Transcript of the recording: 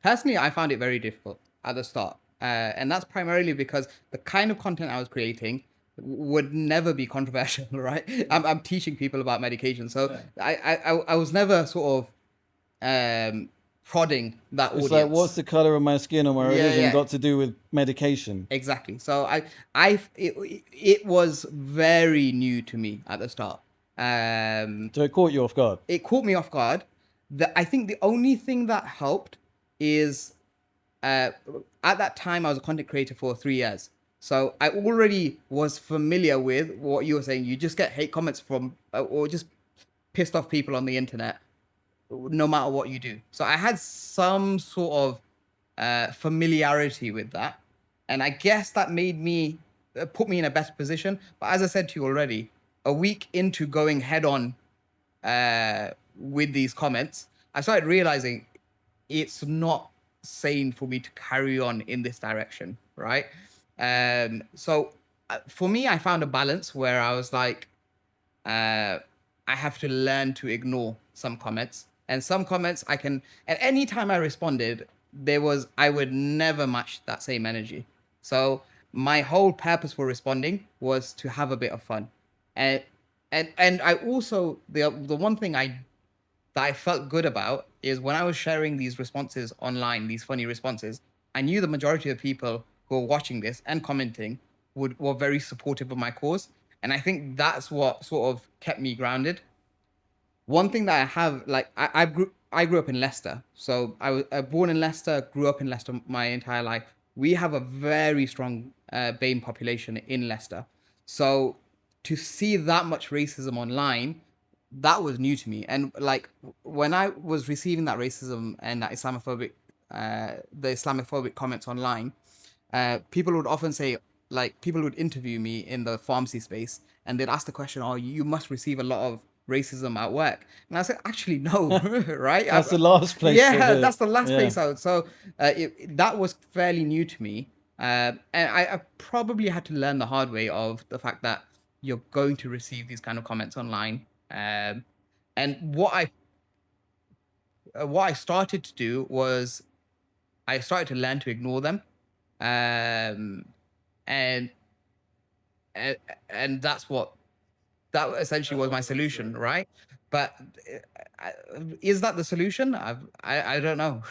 Personally, I found it very difficult at the start. And that's primarily because the kind of content I was creating would never be controversial, right? I'm teaching people about medication. So I was never sort of prodding that It's like, what's audience. the color of my skin or my Yeah, religion yeah. got to do with medication? Exactly. So it was very new to me at the start. So it caught you off guard. It caught me off guard. I think the only thing that helped is uh, at that time I was a content creator for 3 years. So I already was familiar with what you were saying. You just get hate comments from or just pissed off people on the internet, no matter what you do. So I had some sort of familiarity with that, and I guess that made me put me in a better position. But as I said to you already, a week into going head on with these comments, I started realizing it's not sane for me to carry on in this direction, right? So for me, I found a balance where I was like, uh, I have to learn to ignore some comments, and some comments I can. And any time I responded, I would never match that same energy. So my whole purpose for responding was to have a bit of fun, and and I also the one thing that I felt good about is when I was sharing these responses online, these funny responses, I knew the majority of people who were watching this and commenting were very supportive of my cause. And I think that's what sort of kept me grounded. One thing that I have, like, I grew up in Leicester. So I was born in Leicester, grew up in Leicester my entire life. We have a very strong BAME population in Leicester. So to see that much racism online, that was new to me. And like when I was receiving that racism and that the Islamophobic comments online, people would often say, like, people would interview me in the pharmacy space and they'd ask the question, "Oh, you must receive a lot of racism at work." And I said, "Actually, no," right? That's the last place of Yeah, it. that's the last Yeah. place out. So that was fairly new to me. And I probably had to learn the hard way of the fact that you're going to receive these kind of comments online. And what I started to do was I started to learn to ignore them. Um, and and and that essentially was my solution, right? But is that the solution? I don't know.